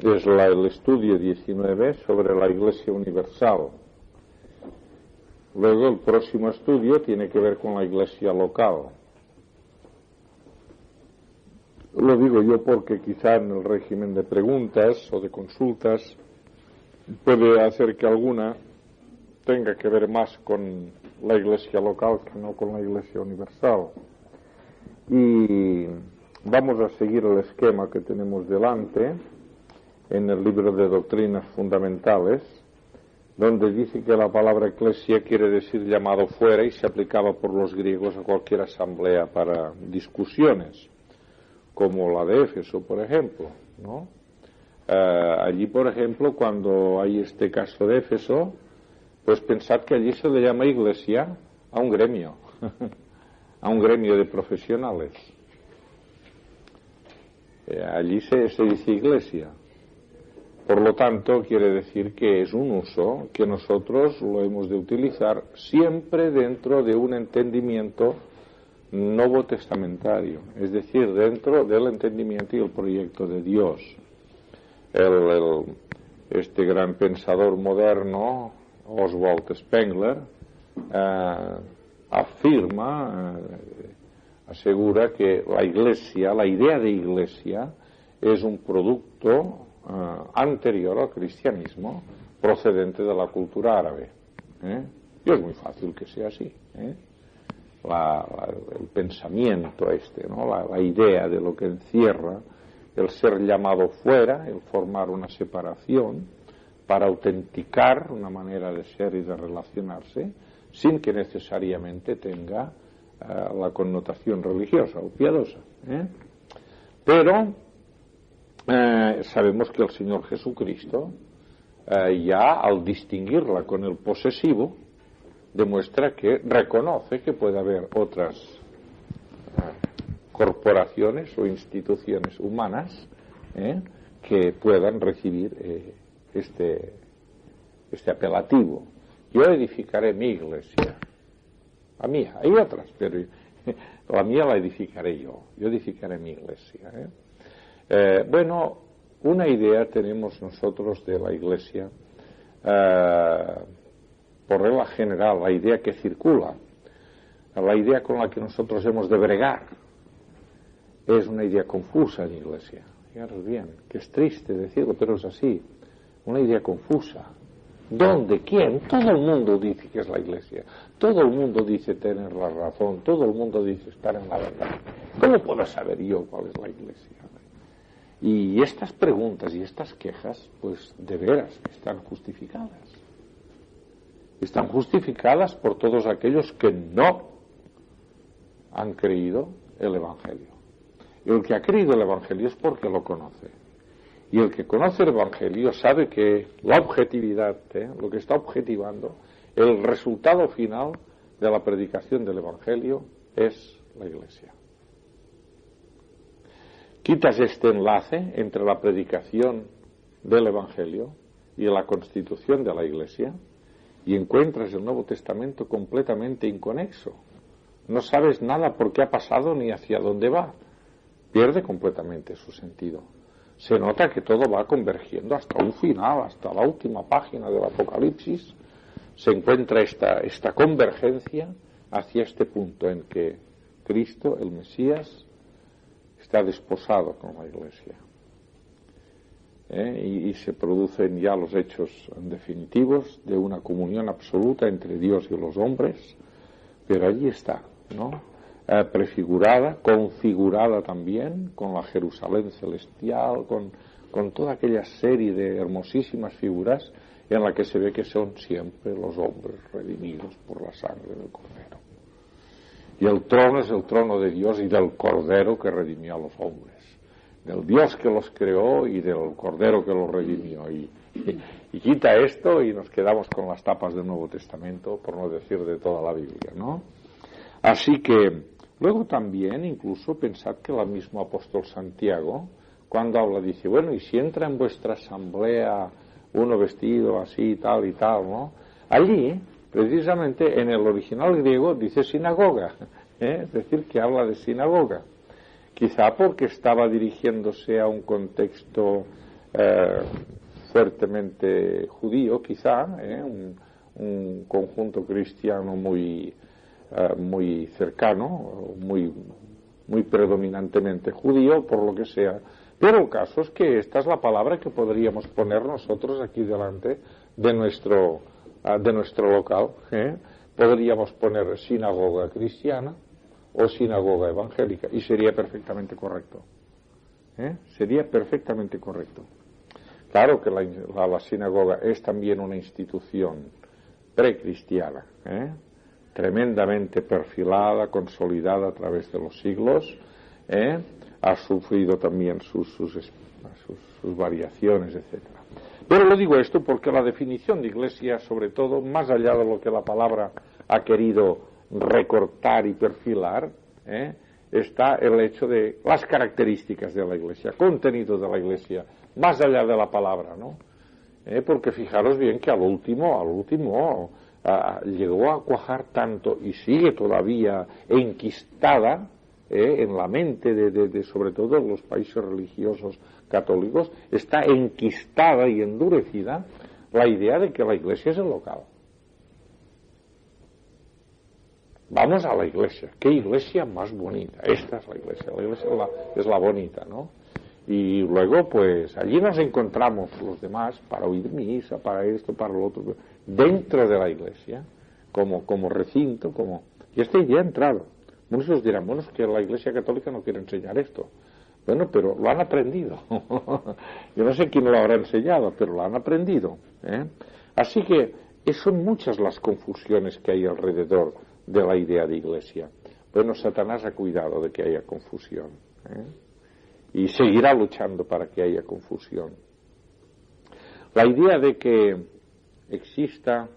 es el estudio 19 sobre la Iglesia Universal. Luego el próximo estudio tiene que ver con la Iglesia local. Lo digo yo porque quizá en el régimen de preguntas o de consultas puede hacer que alguna tenga que ver más con la Iglesia local que no con la Iglesia Universal. Y vamos a seguir el esquema que tenemos delante en el libro de Doctrinas Fundamentales, donde dice que la palabra eclesia quiere decir llamado fuera y se aplicaba por los griegos a cualquier asamblea para discusiones, como la de Éfeso, por ejemplo, ¿no? Allí, por ejemplo, cuando hay este caso de Éfeso, pues pensad que allí se le llama iglesia a un gremio, a un gremio de profesionales. Allí se dice iglesia. Por lo tanto, quiere decir que es un uso que nosotros lo hemos de utilizar siempre dentro de un entendimiento novotestamentario, es decir, dentro del entendimiento y el proyecto de Dios. Este gran pensador moderno, Oswald Spengler, asegura que la iglesia, la idea de iglesia, es un producto anterior al cristianismo, procedente de la cultura árabe. Y es muy fácil que sea así. El pensamiento ¿no? La idea de lo que encierra el ser llamado fuera, el formar una separación para autenticar una manera de ser y de relacionarse, sin que necesariamente tenga la connotación religiosa o piadosa. Pero sabemos que el Señor Jesucristo, ya al distinguirla con el posesivo, demuestra que reconoce que puede haber otras corporaciones o instituciones humanas que puedan recibir este apelativo. Yo edificaré mi iglesia, la mía, hay otras, pero la mía la edificaré yo edificaré mi iglesia. Bueno, una idea tenemos nosotros de la iglesia, por regla general, la idea que circula, la idea con la que nosotros hemos de bregar, es una idea confusa en la iglesia. Fijaros bien, que es triste decirlo, pero es así, una idea confusa. ¿Dónde? ¿Quién? Todo el mundo dice que es la iglesia, todo el mundo dice tener la razón, todo el mundo dice estar en la verdad. ¿Cómo puedo saber yo cuál es la iglesia? Y estas preguntas y estas quejas, pues de veras están justificadas. Están justificadas por todos aquellos que no han creído el Evangelio. Y el que ha creído el Evangelio es porque lo conoce. Y el que conoce el Evangelio sabe que la objetividad, lo que está objetivando, el resultado final de la predicación del Evangelio es la Iglesia. Quitas este enlace entre la predicación del Evangelio y la constitución de la Iglesia y encuentras el Nuevo Testamento completamente inconexo. No sabes nada por qué ha pasado ni hacia dónde va. Pierde completamente su sentido. Se nota que todo va convergiendo hasta un final, hasta la última página del Apocalipsis. Se encuentra esta convergencia hacia este punto en que Cristo, el Mesías, está desposado con la Iglesia. Y se producen ya los hechos definitivos de una comunión absoluta entre Dios y los hombres, pero allí está, ¿no? Prefigurada, configurada también con la Jerusalén celestial, con toda aquella serie de hermosísimas figuras en la que se ve que son siempre los hombres redimidos por la sangre del Cordero. Y el trono es el trono de Dios y del Cordero que redimió a los hombres, del Dios que los creó y del Cordero que los redimió. Y quita esto y nos quedamos con las tapas del Nuevo Testamento, por no decir de toda la Biblia, ¿no? Así que luego también, incluso, pensad que el mismo apóstol Santiago, cuando habla, dice, bueno, y si entra en vuestra asamblea uno vestido así, tal y tal, ¿no? Allí, precisamente, en el original griego dice sinagoga, es decir, que habla de sinagoga. Quizá porque estaba dirigiéndose a un contexto fuertemente judío, quizá, un conjunto cristiano muy cercano, muy predominantemente judío, por lo que sea. Pero el caso es que esta es la palabra que podríamos poner nosotros aquí delante de nuestro local. Podríamos poner sinagoga cristiana o sinagoga evangélica y sería perfectamente correcto. Sería perfectamente correcto. Claro que la sinagoga es también una institución precristiana, tremendamente perfilada, consolidada a través de los siglos, ha sufrido también sus variaciones, etcétera. Pero lo digo esto porque la definición de iglesia, sobre todo, más allá de lo que la palabra ha querido recortar y perfilar, está el hecho de las características de la iglesia, contenido de la iglesia, más allá de la palabra, ¿no? Porque fijaros bien que al último llegó a cuajar tanto y sigue todavía enquistada en la mente de sobre todo los países religiosos católicos, está enquistada y endurecida la idea de que la iglesia es el local. Vamos a la iglesia. ¿Qué iglesia más bonita? Esta es la iglesia es la bonita, ¿no? Y luego, pues, allí nos encontramos los demás para oír misa, para esto, para lo otro, dentro de la iglesia, como recinto, y esta idea ha entrado. Muchos dirán, bueno, es que la iglesia católica no quiere enseñar esto. Bueno, pero lo han aprendido. Yo no sé quién lo habrá enseñado, pero lo han aprendido. Así que son muchas las confusiones que hay alrededor de la idea de iglesia. Bueno, Satanás ha cuidado de que haya confusión. Y seguirá luchando para que haya confusión. La idea de que exista,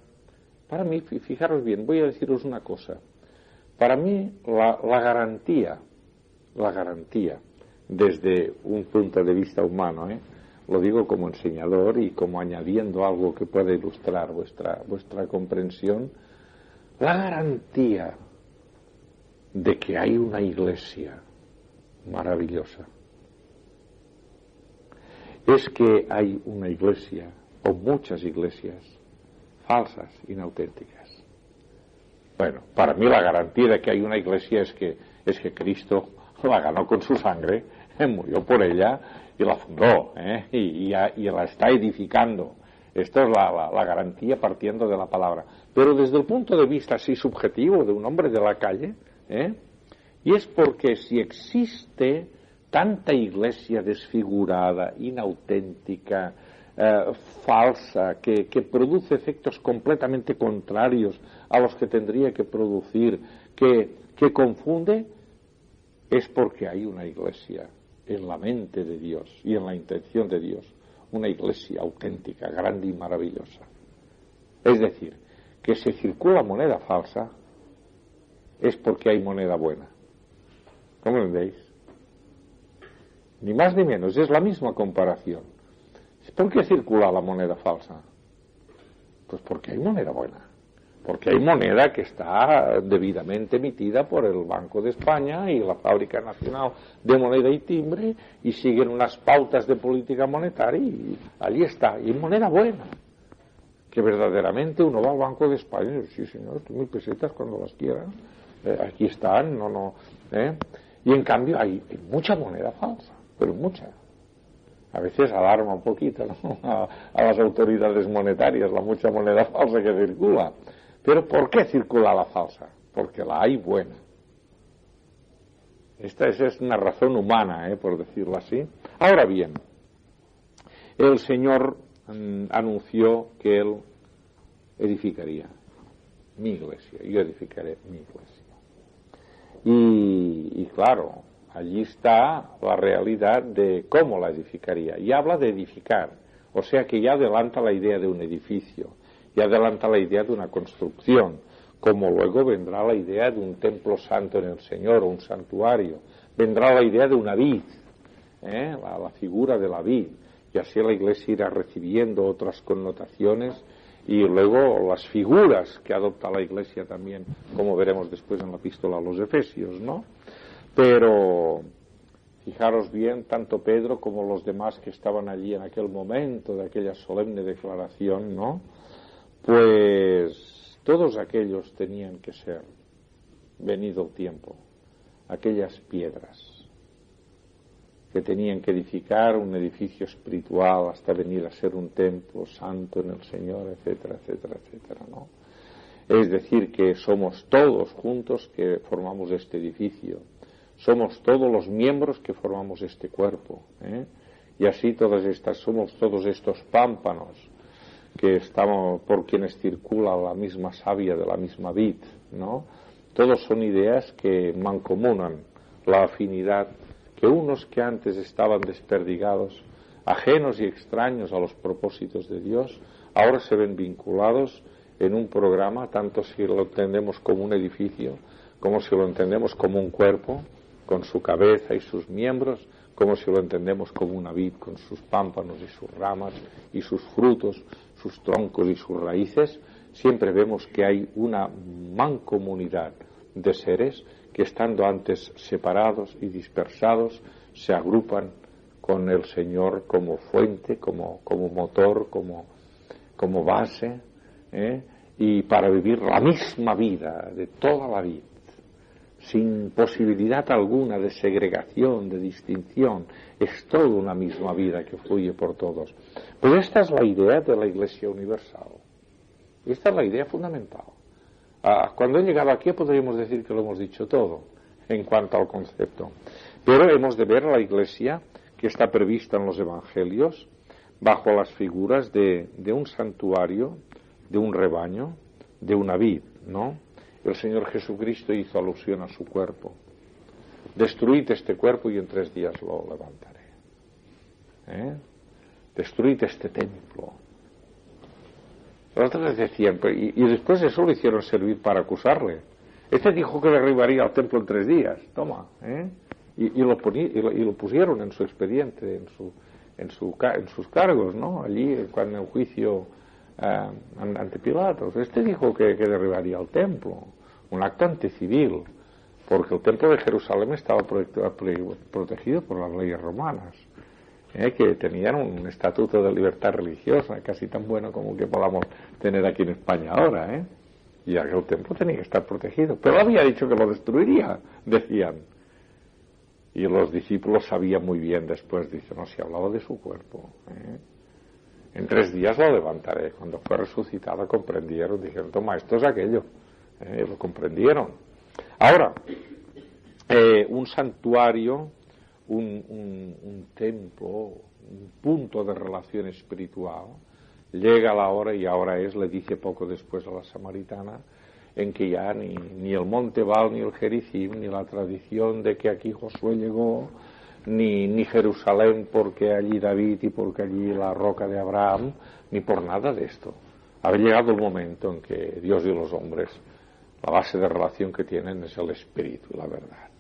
para mí, fijaros bien, voy a deciros una cosa. Para mí, la garantía, desde un punto de vista humano, lo digo como enseñador y como añadiendo algo que pueda ilustrar vuestra comprensión, la garantía de que hay una iglesia maravillosa es que hay una iglesia o muchas iglesias falsas, inauténticas. Bueno, para mí la garantía de que hay una iglesia es que Cristo la ganó con su sangre, murió por ella y la fundó, y la está edificando. Esto es la garantía partiendo de la palabra. Pero desde el punto de vista así subjetivo de un hombre de la calle, y es porque si existe tanta iglesia desfigurada, inauténtica, falsa, que produce efectos completamente contrarios a los que tendría que producir, que confunde, es porque hay una iglesia en la mente de Dios y en la intención de Dios, una iglesia auténtica, grande y maravillosa. Es decir, que si circula moneda falsa, es porque hay moneda buena. ¿Cómo lo veis? Ni más ni menos, es la misma comparación. ¿Por qué circula la moneda falsa? Pues porque hay moneda buena. Porque hay moneda que está debidamente emitida por el Banco de España y la Fábrica Nacional de Moneda y Timbre y siguen unas pautas de política monetaria y allí está. Y hay moneda buena. Que verdaderamente uno va al Banco de España y dice, sí señor, 1000 pesetas cuando las quieran. Aquí están, Y en cambio hay mucha moneda falsa, pero mucha. A veces alarma un poquito, ¿no? a las autoridades monetarias la mucha moneda falsa que circula. Pero ¿por qué circula la falsa? Porque la hay buena. Esa es una razón humana, por decirlo así. Ahora bien, el Señor anunció que Él edificaría mi iglesia. Yo edificaré mi iglesia. Y claro, allí está la realidad de cómo la edificaría. Y habla de edificar. O sea que ya adelanta la idea de un edificio. Y adelanta la idea de una construcción, como luego vendrá la idea de un templo santo en el Señor, o un santuario. Vendrá la idea de una vid, la figura de la vid, y así la iglesia irá recibiendo otras connotaciones, y luego las figuras que adopta la iglesia también, como veremos después en la epístola a los Efesios, ¿no? Pero Fijaros bien, tanto Pedro como los demás que estaban allí en aquel momento de aquella solemne declaración, ¿no? Pues todos aquellos tenían que ser, venido el tiempo, aquellas piedras que tenían que edificar un edificio espiritual hasta venir a ser un templo santo en el Señor, etcétera, etcétera, etcétera, ¿no? Es decir, que somos todos juntos que formamos este edificio, somos todos los miembros que formamos este cuerpo, y así somos todos estos pámpanos que estamos por quienes circula la misma savia de la misma vid, ¿no? Todos son ideas que mancomunan la afinidad que unos que antes estaban desperdigados, ajenos y extraños a los propósitos de Dios, ahora se ven vinculados en un programa, tanto si lo entendemos como un edificio, como si lo entendemos como un cuerpo, con su cabeza y sus miembros, como si lo entendemos como una vid, con sus pámpanos y sus ramas y sus frutos, sus troncos y sus raíces. Siempre vemos que hay una mancomunidad de seres que, estando antes separados y dispersados, se agrupan con el Señor como fuente, como motor, como base, y para vivir la misma vida de toda la vida, sin posibilidad alguna de segregación, de distinción. Es toda una misma vida que fluye por todos. Pues esta es la idea de la Iglesia universal. Esta es la idea fundamental. Cuando he llegado aquí podríamos decir que lo hemos dicho todo en cuanto al concepto. Pero hemos de ver la Iglesia que está prevista en los Evangelios bajo las figuras de un santuario, de un rebaño, de una vid, ¿no? El Señor Jesucristo hizo alusión a su cuerpo. Destruid este cuerpo y en 3 días lo levantaré. Destruid este templo. Los otros decían, y después eso lo hicieron servir para acusarle. Este dijo que derribaría el templo en 3 días, toma, y lo pusieron en su expediente, en sus cargos, ¿no? Allí, en el juicio ante Pilatos. Este dijo que derribaría el templo, un acto anticivil, porque el templo de Jerusalén estaba protegido por las leyes romanas, que tenían un estatuto de libertad religiosa casi tan bueno como que podamos tener aquí en España ahora, y aquel templo tenía que estar protegido, pero había dicho que lo destruiría, decían, y los discípulos sabían muy bien después, dicen, no, si hablaba de su cuerpo, en 3 días lo levantaré. Cuando fue resucitado comprendieron, dijeron, toma, esto es aquello, lo comprendieron. Ahora, un santuario, un templo, un punto de relación espiritual, llega la hora, y ahora le dice poco después a la samaritana, en que ya ni el monte Baal, ni el Gerizim, ni la tradición de que aquí Josué llegó, ni Jerusalén porque allí David y porque allí la roca de Abraham, ni por nada de esto. Ha llegado el momento en que Dios y los hombres, la base de relación que tienen es el espíritu y la verdad.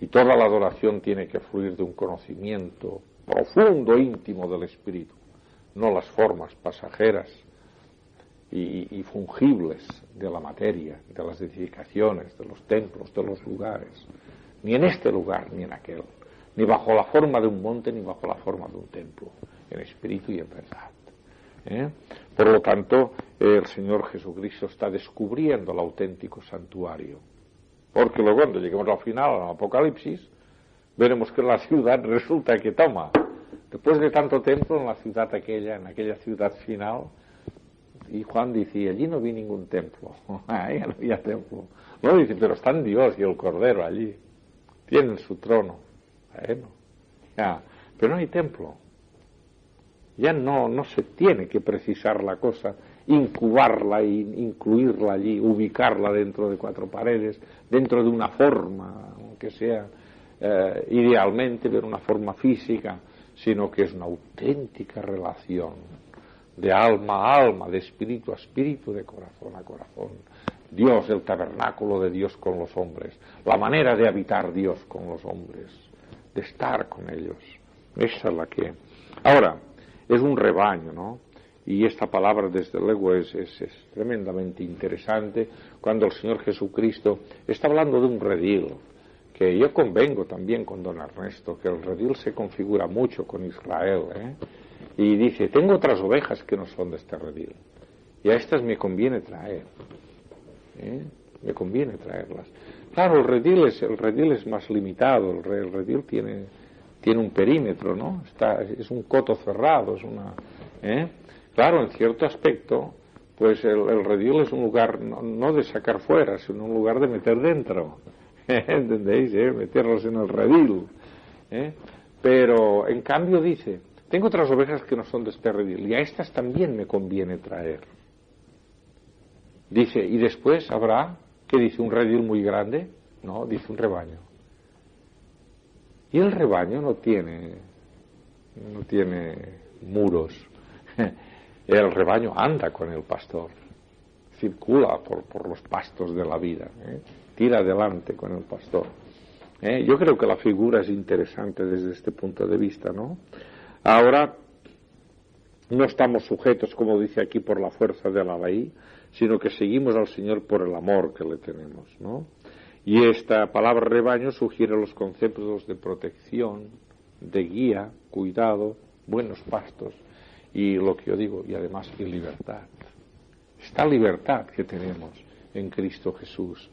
Y toda la adoración tiene que fluir de un conocimiento profundo, íntimo del espíritu, no las formas pasajeras y fungibles de la materia, de las edificaciones, de los templos, de los lugares, ni en este lugar ni en aquel, ni bajo la forma de un monte ni bajo la forma de un templo, en espíritu y en verdad. Por lo tanto, el Señor Jesucristo está descubriendo el auténtico santuario, porque luego cuando lleguemos al final, al Apocalipsis, veremos que la ciudad resulta que toma, después de tanto templo en la ciudad aquella, en aquella ciudad final, y Juan dice, allí no vi ningún templo, ahí no había templo. No, dice, pero están Dios y el Cordero allí, tienen su trono, bueno, ya, pero no hay templo. Ya no se tiene que precisar la cosa, incubarla e incluirla allí, ubicarla dentro de 4 paredes, dentro de una forma, aunque sea idealmente, pero una forma física, sino que es una auténtica relación de alma a alma, de espíritu a espíritu, de corazón a corazón. Dios, el tabernáculo de Dios con los hombres, la manera de habitar Dios con los hombres, de estar con ellos. Esa es la que... Ahora, es un rebaño, ¿no? Y esta palabra, desde luego, es tremendamente interesante cuando el Señor Jesucristo está hablando de un redil, que yo convengo también con don Ernesto, que el redil se configura mucho con Israel, y dice, tengo otras ovejas que no son de este redil, y a estas me conviene traer, me conviene traerlas. Claro, el redil es más limitado, el redil tiene un perímetro, ¿no? Es un coto cerrado, Claro, en cierto aspecto, pues el redil es un lugar no de sacar fuera, sino un lugar de meter dentro. ¿Entendéis? Meterlos en el redil. Pero, en cambio, dice, tengo otras ovejas que no son de este redil, y a estas también me conviene traer. Dice, y después habrá, ¿qué dice? ¿Un redil muy grande? No, dice un rebaño. Y el rebaño no tiene muros. El rebaño anda con el pastor, circula por los pastos de la vida, tira adelante con el pastor. Yo creo que la figura es interesante desde este punto de vista, ¿no? Ahora, no estamos sujetos, como dice aquí, por la fuerza de la ley, sino que seguimos al Señor por el amor que le tenemos, ¿no? Y esta palabra rebaño sugiere los conceptos de protección, de guía, cuidado, buenos pastos, y lo que yo digo, y además y libertad. Esta libertad que tenemos en Cristo Jesús,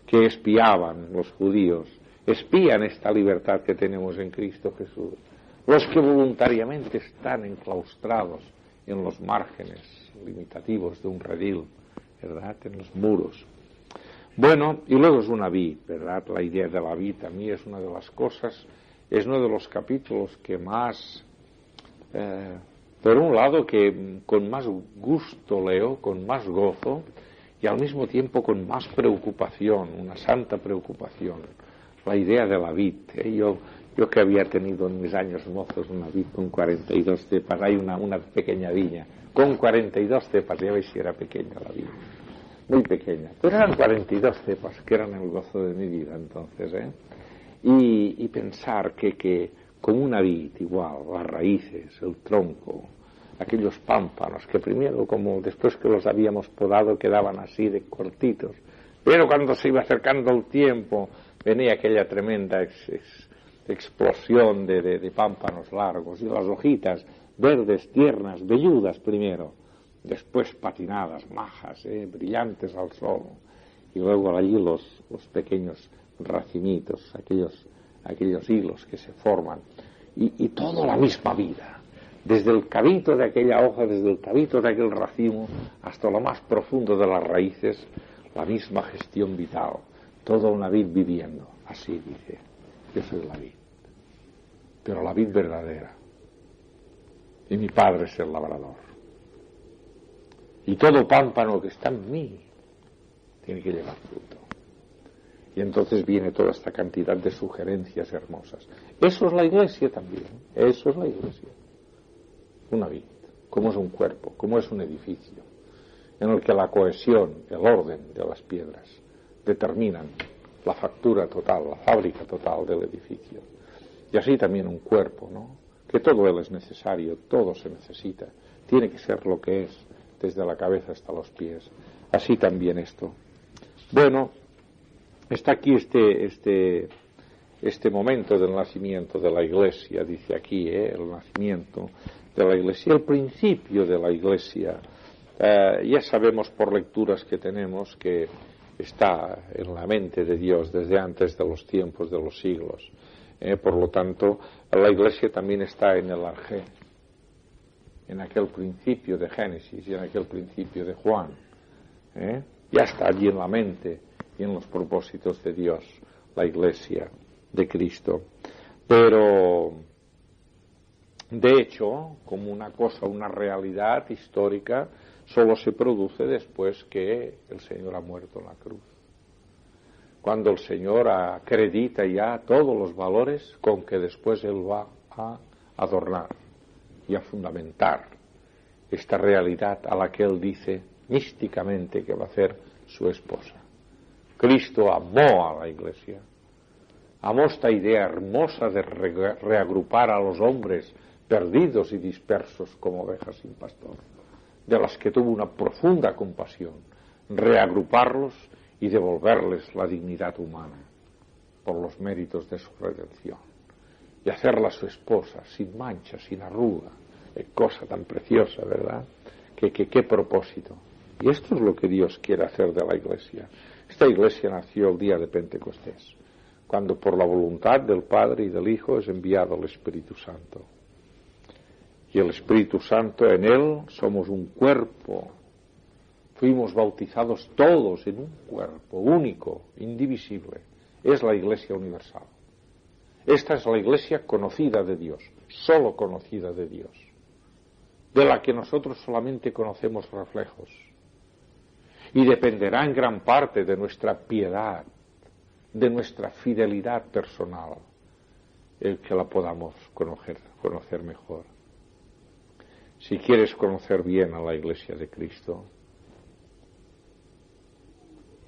que espiaban los judíos, espían esta libertad que tenemos en Cristo Jesús. Los que voluntariamente están enclaustrados en los márgenes limitativos de un redil, ¿verdad?, en los muros. Bueno, y luego es una vid, ¿verdad? La idea de la vid a mí es una de las cosas, es uno de los capítulos que más, por un lado, que con más gusto leo, con más gozo, y al mismo tiempo con más preocupación, una santa preocupación, la idea de la vid. Yo que había tenido en mis años mozos una vid con 42 cepas, hay una pequeña viña, con 42 cepas, ya veis si era pequeña la vid, muy pequeña, pero eran 42 cepas, que eran el gozo de mi vida entonces, y pensar que como una vid igual, las raíces, el tronco, aquellos pámpanos que primero, como después que los habíamos podado, quedaban así de cortitos, pero cuando se iba acercando el tiempo venía aquella tremenda explosión de pámpanos largos, y las hojitas verdes, tiernas, velludas primero, después patinadas, majas, brillantes al sol, y luego allí los pequeños racimitos, aquellos hilos que se forman, y toda la misma vida, desde el cabito de aquella hoja, desde el cabito de aquel racimo, hasta lo más profundo de las raíces, la misma gestión vital, toda una vid viviendo. Así dice, yo soy la vid, pero la vid verdadera, y mi Padre es el labrador, y todo pámpano que está en mí tiene que llevar fruto. Y entonces viene toda esta cantidad de sugerencias hermosas. Eso es la Iglesia también, eso es la Iglesia. Una vid, como es un cuerpo, como es un edificio, en el que la cohesión, el orden de las piedras determinan la factura total, la fábrica total del edificio. Y así también un cuerpo, ¿no?, que todo él es necesario, todo se necesita, tiene que ser lo que es, desde la cabeza hasta los pies. Así también esto. Bueno, está aquí este momento del nacimiento de la Iglesia, dice aquí, el nacimiento de la Iglesia, el principio de la Iglesia. Ya sabemos por lecturas que tenemos que está en la mente de Dios desde antes de los tiempos de los siglos. Por lo tanto, la Iglesia también está en el Arjé, en aquel principio de Génesis y en aquel principio de Juan. Ya está allí en la mente y en los propósitos de Dios, la Iglesia de Cristo. Pero, de hecho, como una cosa, una realidad histórica, solo se produce después que el Señor ha muerto en la cruz. Cuando el Señor acredita ya todos los valores con que después Él va a adornar y a fundamentar esta realidad a la que Él dice místicamente que va a ser su esposa. Cristo amó a la Iglesia, amó esta idea hermosa de reagrupar a los hombres perdidos y dispersos como ovejas sin pastor, de las que tuvo una profunda compasión, reagruparlos y devolverles la dignidad humana, por los méritos de su redención y hacerla su esposa, sin mancha, sin arruga. Cosa tan preciosa, ¿verdad? Qué propósito. Y esto es lo que Dios quiere hacer de la Iglesia. Esta Iglesia nació el día de Pentecostés, cuando por la voluntad del Padre y del Hijo es enviado el Espíritu Santo. Y el Espíritu Santo, en Él somos un cuerpo. Fuimos bautizados todos en un cuerpo único, indivisible. Es la Iglesia universal. Esta es la Iglesia conocida de Dios, solo conocida de Dios, de la que nosotros solamente conocemos reflejos. Y dependerá en gran parte de nuestra piedad, de nuestra fidelidad personal, el que la podamos conocer mejor. Si quieres conocer bien a la Iglesia de Cristo,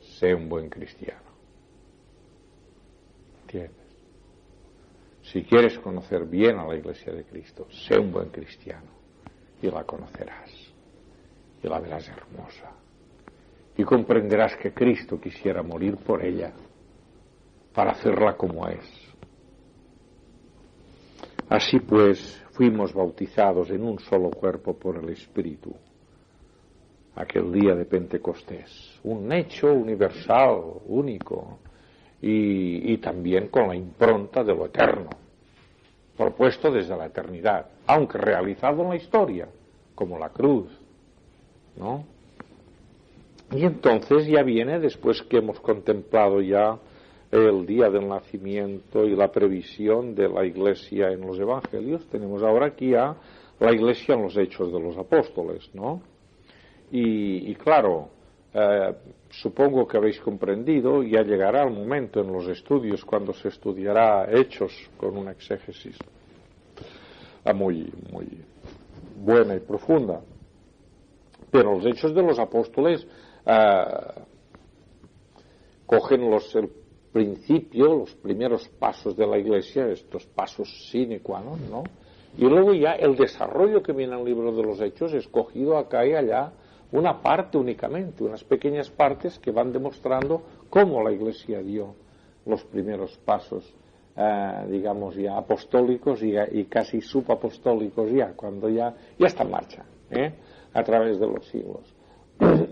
sé un buen cristiano. ¿Entiendes? Si quieres conocer bien a la Iglesia de Cristo, sé un buen cristiano y la conocerás y la verás hermosa y comprenderás que Cristo quisiera morir por ella para hacerla como es. Así pues, fuimos bautizados en un solo cuerpo por el Espíritu aquel día de Pentecostés, un hecho universal, único, y también con la impronta de lo eterno, propuesto desde la eternidad, aunque realizado en la historia, como la cruz, ¿no? Y entonces ya viene, después que hemos contemplado ya el día del nacimiento y la previsión de la Iglesia en los Evangelios, tenemos ahora aquí ya la Iglesia en los Hechos de los Apóstoles, ¿no? Y claro, supongo que habéis comprendido, ya llegará el momento en los estudios cuando se estudiará Hechos con una exégesis muy buena y profunda. Pero los Hechos de los Apóstoles cogen el principio, los primeros pasos de la Iglesia, estos pasos sine qua non, ¿no? Y luego ya el desarrollo que viene en el libro de los Hechos es cogido acá y allá, una parte únicamente, unas pequeñas partes que van demostrando cómo la Iglesia dio los primeros pasos, digamos ya apostólicos y casi subapostólicos ya, cuando ya está en marcha, a través de los siglos.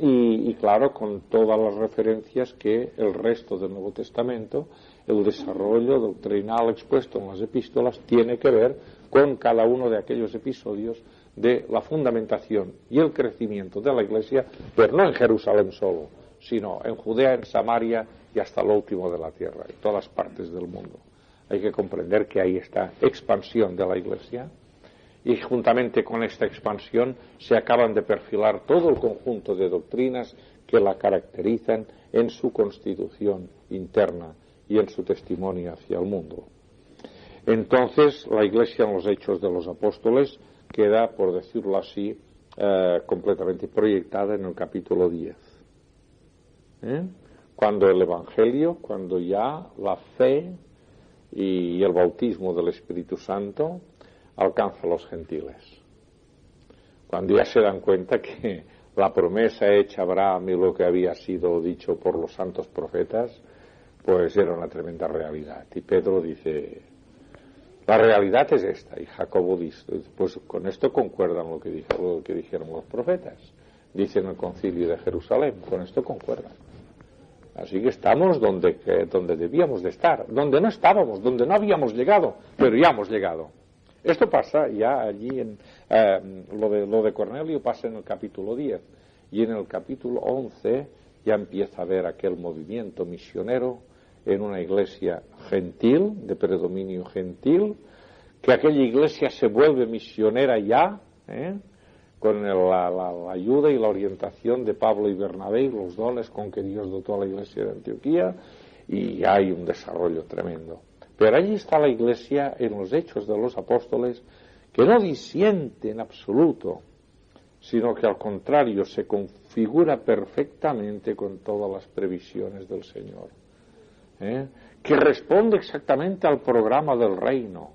Y claro, con todas las referencias que el resto del Nuevo Testamento, el desarrollo doctrinal expuesto en las epístolas, tiene que ver con cada uno de aquellos episodios de la fundamentación y el crecimiento de la Iglesia, pero no en Jerusalén solo, sino en Judea, en Samaria y hasta lo último de la tierra, en todas partes del mundo. Hay que comprender que hay esta expansión de la Iglesia y juntamente con esta expansión se acaban de perfilar todo el conjunto de doctrinas que la caracterizan en su constitución interna y en su testimonio hacia el mundo. Entonces, la Iglesia en los Hechos de los Apóstoles queda, por decirlo así, completamente proyectada en el capítulo 10. Cuando el Evangelio, cuando ya la fe y el bautismo del Espíritu Santo alcanza a los gentiles. Cuando ya se dan cuenta que la promesa hecha a Abraham y lo que había sido dicho por los santos profetas, pues era una tremenda realidad. Y Pedro dice, la realidad es esta, y Jacobo dice, pues con esto concuerdan lo que dijeron los profetas, dicen el concilio de Jerusalén, con esto concuerdan. Así que estamos donde debíamos de estar, donde no estábamos, donde no habíamos llegado, pero ya hemos llegado. Esto pasa ya allí, lo de Cornelio pasa en el capítulo 10, y en el capítulo 11 ya empieza a haber aquel movimiento misionero en una iglesia gentil, de predominio gentil, que aquella iglesia se vuelve misionera ya, con la ayuda y la orientación de Pablo y Bernabé y los dones con que Dios dotó a la iglesia de Antioquía, y hay un desarrollo tremendo. Pero allí está la Iglesia en los Hechos de los Apóstoles, que no disiente en absoluto, sino que al contrario se configura perfectamente con todas las previsiones del Señor, que responde exactamente al programa del reino,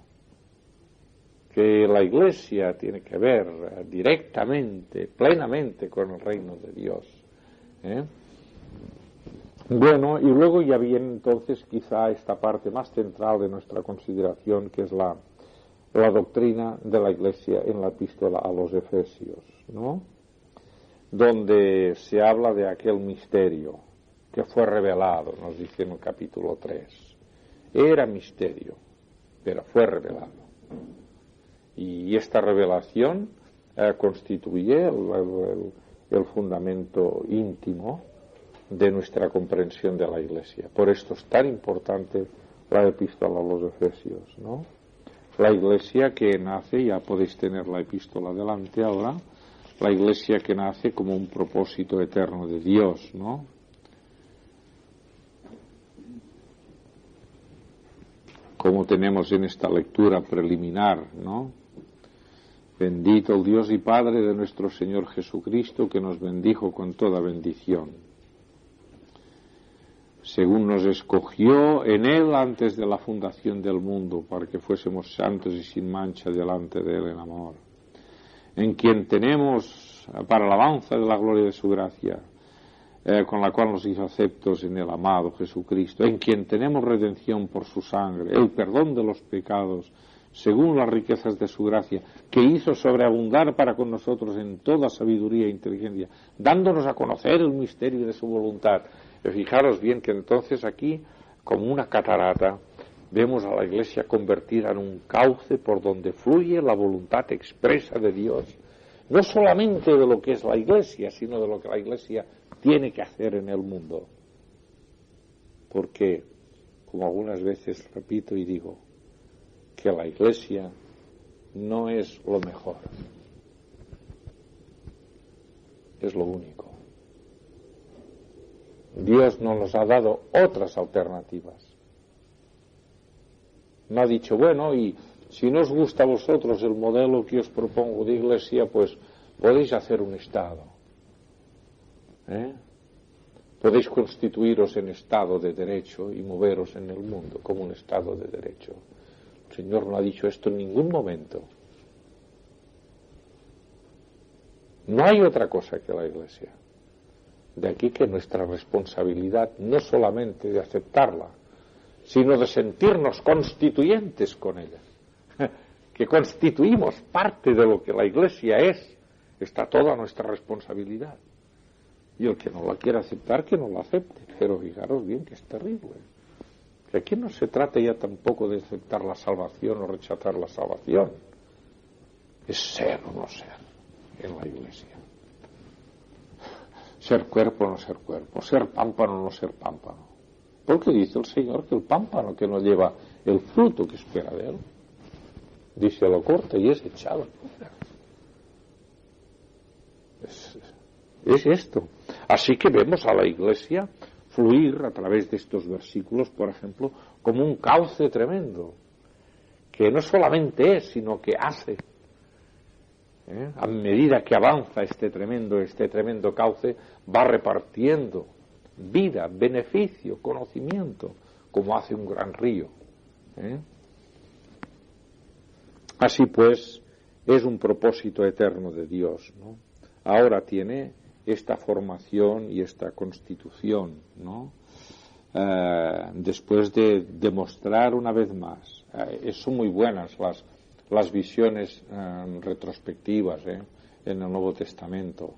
que la Iglesia tiene que ver directamente, plenamente con el reino de Dios. Bueno, y luego ya viene entonces quizá esta parte más central de nuestra consideración, que es la doctrina de la Iglesia en la epístola a los Efesios, ¿no? Donde se habla de aquel misterio que fue revelado, nos dice en el capítulo 3. Era misterio, pero fue revelado. Y esta revelación constituye el fundamento íntimo de nuestra comprensión de la Iglesia. Por esto es tan importante la epístola a los Efesios, ¿no? La Iglesia que nace, ya podéis tener la epístola delante ahora, la Iglesia que nace como un propósito eterno de Dios, ¿no? Como tenemos en esta lectura preliminar, ¿no? Bendito el Dios y Padre de nuestro Señor Jesucristo, que nos bendijo con toda bendición, según nos escogió en Él antes de la fundación del mundo, para que fuésemos santos y sin mancha delante de Él en amor, en quien tenemos, para alabanza de la gloria de su gracia, con la cual nos hizo aceptos en el amado Jesucristo, en quien tenemos redención por su sangre, el perdón de los pecados, según las riquezas de su gracia, que hizo sobreabundar para con nosotros en toda sabiduría e inteligencia, dándonos a conocer el misterio de su voluntad. Fijaros bien que entonces aquí, como una catarata, vemos a la Iglesia convertida en un cauce por donde fluye la voluntad expresa de Dios, no solamente de lo que es la Iglesia, sino de lo que la Iglesia tiene que hacer en el mundo. Porque, como algunas veces repito y digo, que la Iglesia no es lo mejor, es lo único. Dios no nos ha dado otras alternativas. No ha dicho, bueno, y si no os gusta a vosotros el modelo que os propongo de Iglesia, pues podéis hacer un Estado. Podéis constituiros en Estado de derecho y moveros en el mundo como un Estado de derecho. El Señor no ha dicho esto en ningún momento. No hay otra cosa que la Iglesia. De aquí que nuestra responsabilidad no solamente de aceptarla, sino de sentirnos constituyentes con ella, que constituimos parte de lo que la Iglesia es, está toda nuestra responsabilidad. Y el que no la quiera aceptar, que no la acepte. Pero fijaros bien que es terrible. Que aquí no se trata ya tampoco de aceptar la salvación o rechazar la salvación. Es ser o no ser en la Iglesia. Ser cuerpo o no ser cuerpo. Ser pámpano o no ser pámpano. Porque dice el Señor que el pámpano que no lleva el fruto que espera de él, dice, lo corta y es echado fuera. Es esto. Así que vemos a la Iglesia fluir a través de estos versículos, por ejemplo, como un cauce tremendo, que no solamente es, sino que hace. A medida que avanza este tremendo cauce, va repartiendo vida, beneficio, conocimiento, como hace un gran río. Así pues, es un propósito eterno de Dios, ¿no? Ahora tiene esta formación y esta constitución, ¿no? Después de demostrar una vez más, son muy buenas las visiones retrospectivas en el Nuevo Testamento.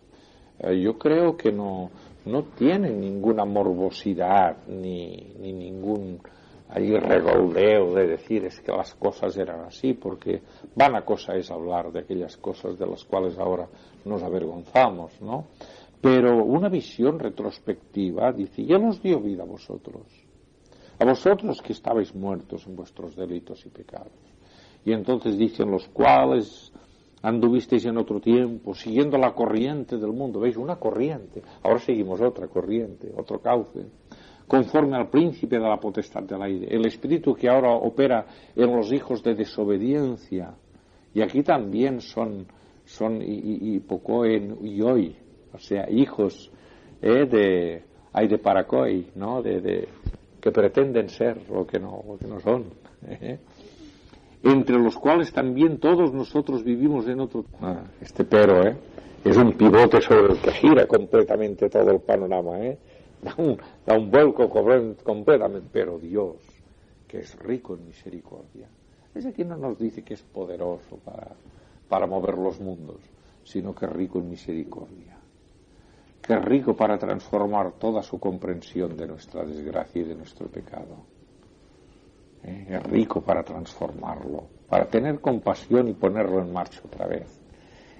Yo creo que no tienen ninguna morbosidad ni ningún regoldeo de decir es que las cosas eran así, porque vana cosa es hablar de aquellas cosas de las cuales ahora nos avergonzamos, ¿no? Pero una visión retrospectiva dice, ya nos dio vida a vosotros que estabais muertos en vuestros delitos y pecados. Y entonces dicen, los cuales anduvisteis en otro tiempo, siguiendo la corriente del mundo. ¿Veis? Una corriente. Ahora seguimos otra corriente, otro cauce. Conforme al príncipe de la potestad del aire. El espíritu que ahora opera en los hijos de desobediencia. Y aquí también son hipocoen y hoy. O sea, hijos de paracoi, ¿no? Que pretenden ser lo que no son. Entre los cuales también todos nosotros vivimos en otro... pero es un pivote sobre el que gira completamente todo el panorama, da un vuelco completamente, pero Dios, que es rico en misericordia, es aquí no nos dice que es poderoso para mover los mundos, sino que es rico en misericordia, que es rico para transformar toda su comprensión de nuestra desgracia y de nuestro pecado. Es rico para transformarlo, para tener compasión y ponerlo en marcha otra vez.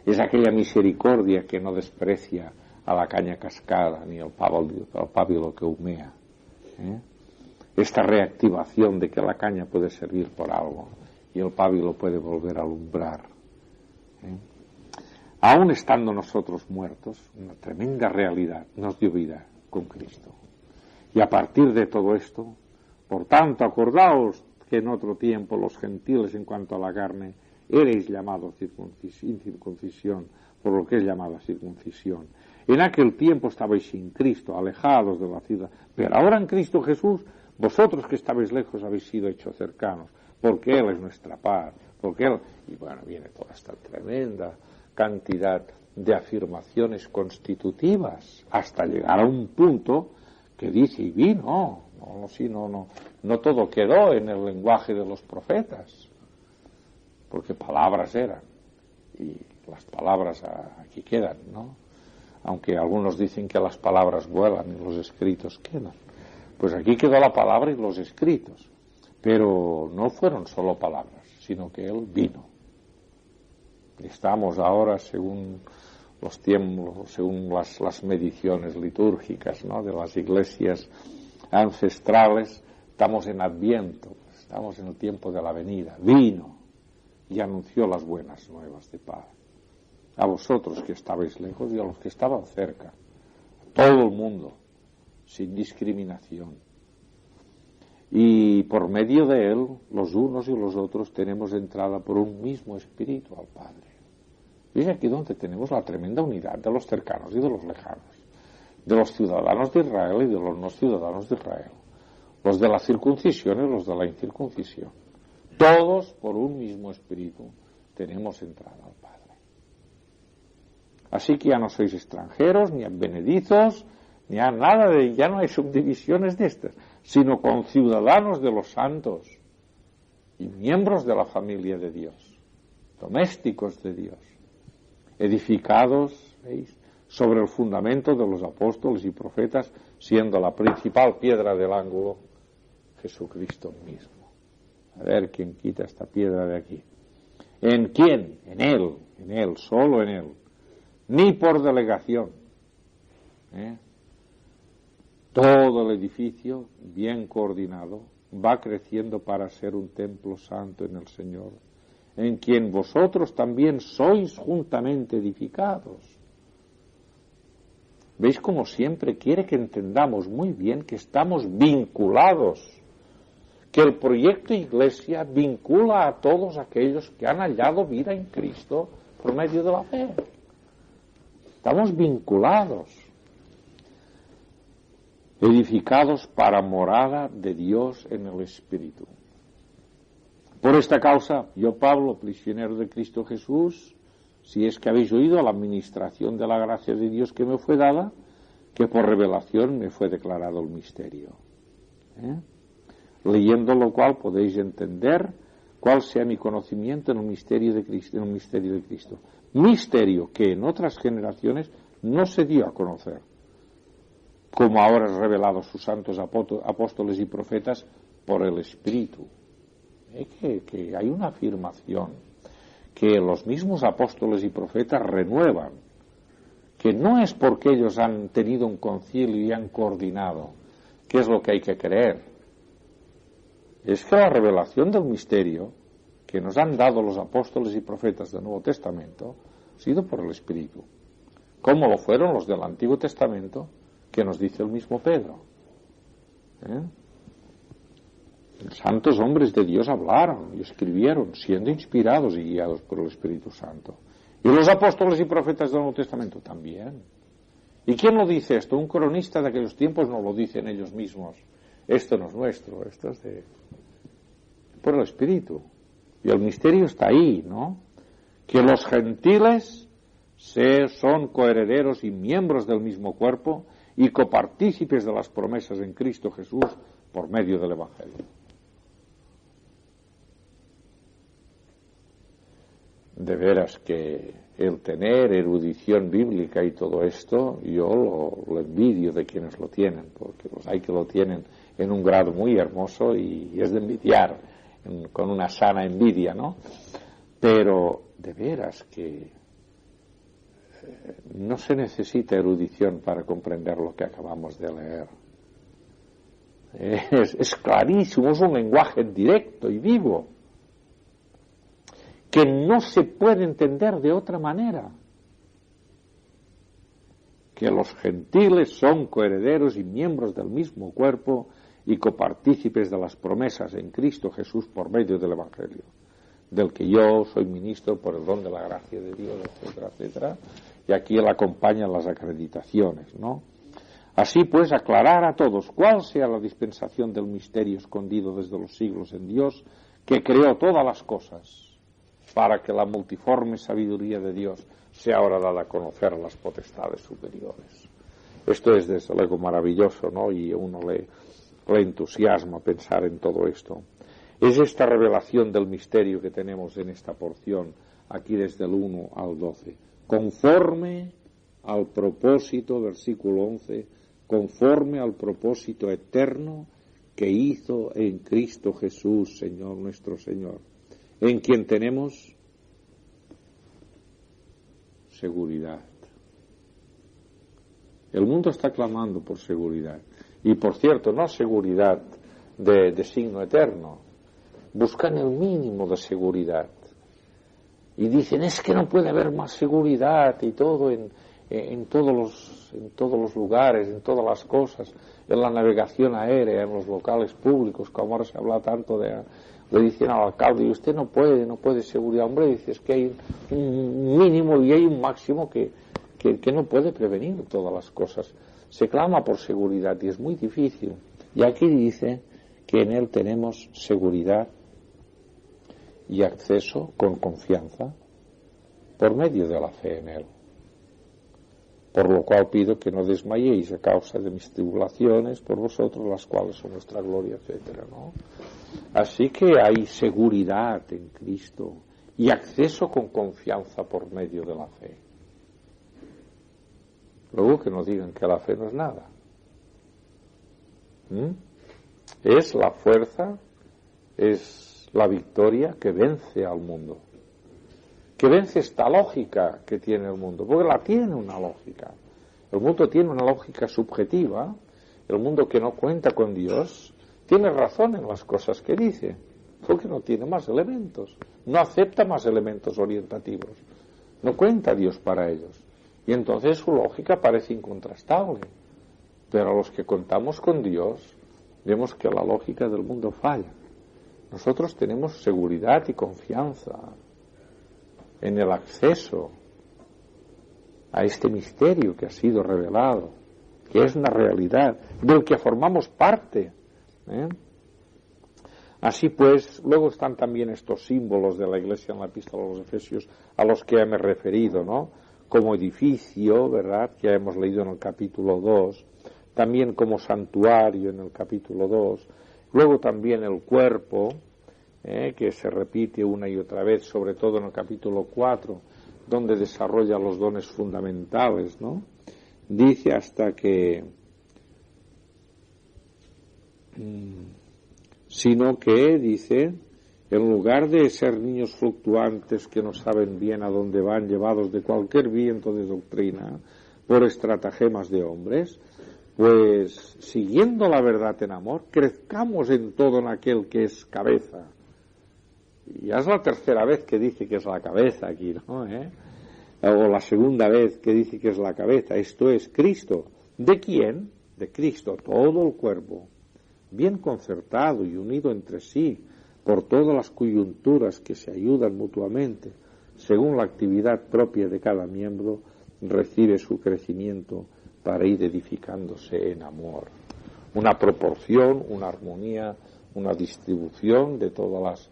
Es aquella misericordia que no desprecia a la caña cascada ni al pábilo que humea. Esta reactivación de que la caña puede servir por algo y el pábilo puede volver a alumbrar. Aún estando nosotros muertos, una tremenda realidad nos dio vida con Cristo. Y a partir de todo esto, por tanto, acordaos que en otro tiempo los gentiles en cuanto a la carne erais llamados incircuncisión, por lo que es llamada circuncisión. En aquel tiempo estabais sin Cristo, alejados de la ciudad, pero ahora en Cristo Jesús, vosotros que estabais lejos habéis sido hechos cercanos, porque Él es nuestra paz, porque Él... Y bueno, viene toda esta tremenda cantidad de afirmaciones constitutivas, hasta llegar a un punto que dice, y vi, no todo quedó en el lenguaje de los profetas, porque palabras eran, y las palabras aquí quedan, ¿no? Aunque algunos dicen que las palabras vuelan y los escritos quedan. Pues aquí quedó la palabra y los escritos, pero no fueron solo palabras, sino que Él vino. Estamos ahora, según los tiempos, según las mediciones litúrgicas, ¿no?, de las iglesias ancestrales, estamos en Adviento, estamos en el tiempo de la venida. Vino y anunció las buenas nuevas de paz a vosotros que estabais lejos y a los que estaban cerca, a todo el mundo, sin discriminación. Y por medio de Él, los unos y los otros tenemos entrada por un mismo espíritu al Padre. ¿Veis aquí donde tenemos la tremenda unidad de los cercanos y de los lejanos, de los ciudadanos de Israel y de los no ciudadanos de Israel, los de la circuncisión y los de la incircuncisión? Todos por un mismo espíritu tenemos entrada al Padre. Así que ya no sois extranjeros, ni advenedizos, ni a nada ya no hay subdivisiones de estas, sino conciudadanos de los santos y miembros de la familia de Dios, domésticos de Dios, edificados, ¿veis?, sobre el fundamento de los apóstoles y profetas, siendo la principal piedra del ángulo Jesucristo mismo. A ver quién quita esta piedra de aquí. ¿En quién? En Él, solo en Él. Ni por delegación. Todo el edificio, bien coordinado, va creciendo para ser un templo santo en el Señor, en quien vosotros también sois juntamente edificados. ¿Veis cómo siempre quiere que entendamos muy bien que estamos vinculados? Que el proyecto Iglesia vincula a todos aquellos que han hallado vida en Cristo por medio de la fe. Estamos vinculados, edificados para morada de Dios en el Espíritu. Por esta causa, yo, Pablo, prisionero de Cristo Jesús, si es que habéis oído la administración de la gracia de Dios que me fue dada, que por revelación me fue declarado el misterio. Leyendo lo cual podéis entender cuál sea mi conocimiento en el misterio de Cristo, misterio que en otras generaciones no se dio a conocer, como ahora es revelado a sus santos apóstoles y profetas por el Espíritu. Que hay una afirmación que los mismos apóstoles y profetas renuevan, que no es porque ellos han tenido un concilio y han coordinado qué es lo que hay que creer, es que la revelación del misterio que nos han dado los apóstoles y profetas del Nuevo Testamento ha sido por el Espíritu, como lo fueron los del Antiguo Testamento, que nos dice el mismo Pedro. Santos hombres de Dios hablaron y escribieron, siendo inspirados y guiados por el Espíritu Santo. Y los apóstoles y profetas del Nuevo Testamento también. ¿Y quién lo dice esto? Un cronista de aquellos tiempos no lo dicen ellos mismos. Esto no es nuestro, esto es por el Espíritu. Y el misterio está ahí, ¿no? Que los gentiles son coherederos y miembros del mismo cuerpo y copartícipes de las promesas en Cristo Jesús por medio del Evangelio. De veras que el tener erudición bíblica y todo esto, yo lo envidio de quienes lo tienen, porque los hay que lo tienen en un grado muy hermoso y es de envidiar, con una sana envidia, ¿no? Pero de veras que no se necesita erudición para comprender lo que acabamos de leer. Es clarísimo, es un lenguaje directo y vivo, que no se puede entender de otra manera. Que los gentiles son coherederos y miembros del mismo cuerpo y copartícipes de las promesas en Cristo Jesús por medio del Evangelio, del que yo soy ministro por el don de la gracia de Dios, etcétera, etcétera. Y aquí él acompaña las acreditaciones, ¿no? Así pues, aclarar a todos cuál sea la dispensación del misterio escondido desde los siglos en Dios, que creó todas las cosas, para que la multiforme sabiduría de Dios sea ahora dada a conocer a las potestades superiores. Esto es desde luego maravilloso, ¿no? Y a uno le entusiasma pensar en todo esto. Es esta revelación del misterio que tenemos en esta porción, aquí desde el 1 al 12, conforme al propósito, versículo 11, conforme al propósito eterno que hizo en Cristo Jesús, Señor nuestro Señor, en quien tenemos seguridad. El mundo está clamando por seguridad. Y por cierto, no seguridad de signo eterno. Buscan el mínimo de seguridad. Y dicen, es que no puede haber más seguridad y todo en todos los lugares, en todas las cosas, en la navegación aérea, en los locales públicos, como ahora se habla tanto de... Le dicen al alcalde, y usted no puede seguridad. Hombre, dice, es que hay un mínimo y hay un máximo que no puede prevenir todas las cosas. Se clama por seguridad y es muy difícil. Y aquí dice que en él tenemos seguridad y acceso con confianza por medio de la fe en él. Por lo cual pido que no desmayéis a causa de mis tribulaciones por vosotros, las cuales son nuestra gloria, etcétera, ¿no? Así que hay seguridad en Cristo y acceso con confianza por medio de la fe. Luego que no digan que la fe no es nada. Es la fuerza, es la victoria que vence al mundo. Que vence esta lógica que tiene el mundo, porque la tiene una lógica. El mundo tiene una lógica subjetiva. El mundo que no cuenta con Dios tiene razón en las cosas que dice, porque no tiene más elementos, no acepta más elementos orientativos, no cuenta Dios para ellos, y entonces su lógica parece incontrastable. Pero a los que contamos con Dios vemos que la lógica del mundo falla. Nosotros tenemos seguridad y confianza en el acceso a este misterio que ha sido revelado, que es una realidad, del que formamos parte. Así pues, luego están también estos símbolos de la Iglesia en la Epístola a los Efesios, a los que ya me he referido, ¿no? Como edificio, ¿verdad?, que ya hemos leído en el capítulo 2, también como santuario en el capítulo 2, luego también el cuerpo, que se repite una y otra vez, sobre todo en el capítulo 4, donde desarrolla los dones fundamentales, ¿no? Dice hasta que sino que, dice, en lugar de ser niños fluctuantes que no saben bien a dónde van, llevados de cualquier viento de doctrina por estratagemas de hombres, pues siguiendo la verdad en amor, crezcamos en todo en aquel que es cabeza. Y ya es la tercera vez que dice que es la cabeza aquí, ¿no? O la segunda vez que dice que es la cabeza. Esto es Cristo. ¿De quién? De Cristo, todo el cuerpo, bien concertado y unido entre sí por todas las coyunturas que se ayudan mutuamente, según la actividad propia de cada miembro, recibe su crecimiento para ir edificándose en amor. Una proporción, una armonía, una distribución de todas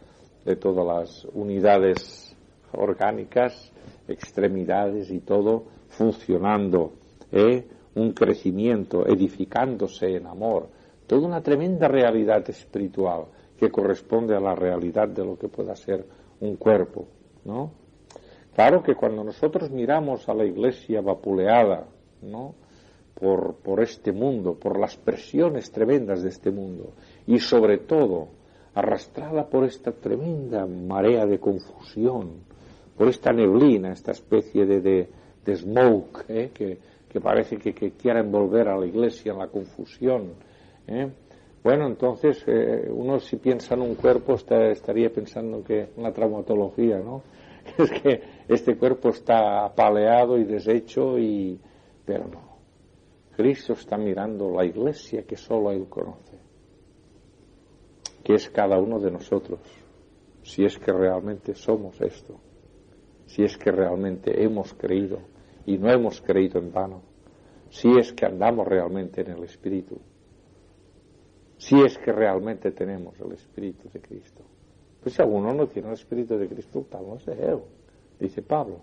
las unidades orgánicas, extremidades y todo funcionando, un crecimiento, edificándose en amor, toda una tremenda realidad espiritual que corresponde a la realidad de lo que pueda ser un cuerpo, ¿no? Claro que cuando nosotros miramos a la Iglesia vapuleada, ¿no?, por este mundo, por las presiones tremendas de este mundo, y sobre todo arrastrada por esta tremenda marea de confusión, por esta neblina, esta especie de smoke, que parece que quiera envolver a la Iglesia en la confusión, Bueno, entonces uno, si piensa en un cuerpo, estaría pensando que en la traumatología, ¿no? Es que este cuerpo está apaleado y deshecho, pero no. Cristo está mirando la Iglesia que solo Él conoce, que es cada uno de nosotros, si es que realmente somos esto, si es que realmente hemos creído y no hemos creído en vano, si es que andamos realmente en el Espíritu, si es que realmente tenemos el Espíritu de Cristo. Pues si alguno no tiene el Espíritu de Cristo, tal no es de Él, dice Pablo.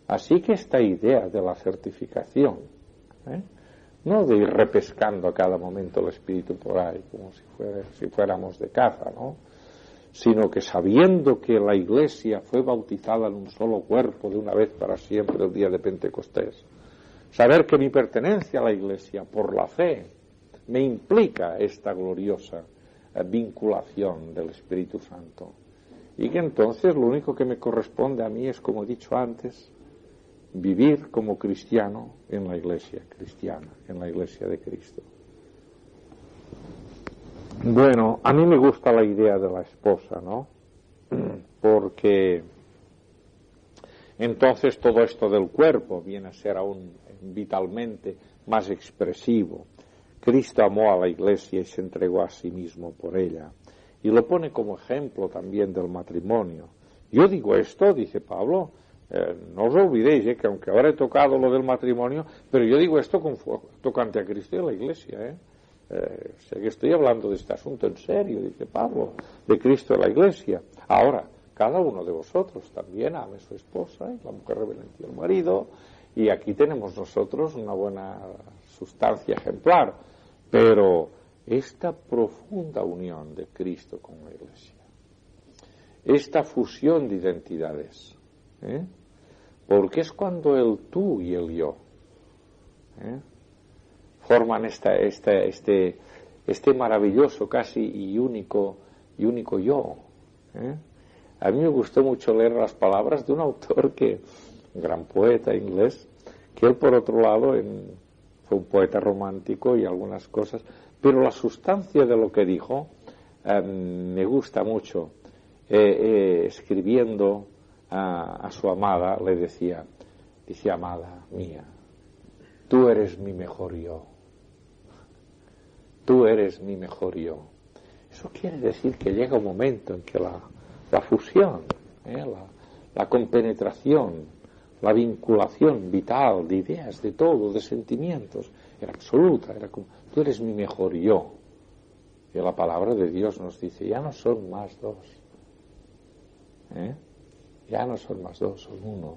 Así que esta idea de la certificación, no de ir repescando a cada momento el Espíritu por ahí, como si fuéramos de caza, ¿no?, sino que sabiendo que la Iglesia fue bautizada en un solo cuerpo de una vez para siempre el día de Pentecostés, saber que mi pertenencia a la Iglesia por la fe me implica esta gloriosa vinculación del Espíritu Santo, y que entonces lo único que me corresponde a mí es, como he dicho antes, vivir como cristiano en la Iglesia cristiana, en la Iglesia de Cristo. Bueno, a mí me gusta la idea de la esposa, ¿no? Porque entonces todo esto del cuerpo viene a ser aún vitalmente más expresivo. Cristo amó a la Iglesia y se entregó a sí mismo por ella. Y lo pone como ejemplo también del matrimonio. Yo digo esto, dice Pablo, no os olvidéis, que aunque ahora he tocado lo del matrimonio, pero yo digo esto tocante a Cristo y a la Iglesia, sé que estoy hablando de este asunto en serio, dice Pablo, de Cristo y la Iglesia. Ahora, cada uno de vosotros también ame a su esposa, la mujer reverencia al marido, y aquí tenemos nosotros una buena sustancia ejemplar, pero esta profunda unión de Cristo con la Iglesia, esta fusión de identidades, porque es cuando el tú y el yo forman este maravilloso casi y único yo. A mí me gustó mucho leer las palabras de un autor un gran poeta inglés, que él por otro lado fue un poeta romántico y algunas cosas, pero la sustancia de lo que dijo me gusta mucho. Escribiendo a su amada, le decía, amada mía, tú eres mi mejor yo. Tú eres mi mejor yo. Eso quiere decir que llega un momento en que la fusión, la compenetración, la vinculación vital de ideas, de todo, de sentimientos, era absoluta, era como, tú eres mi mejor yo. Y la palabra de Dios nos dice, ya no son más dos. Ya no son más dos, son uno.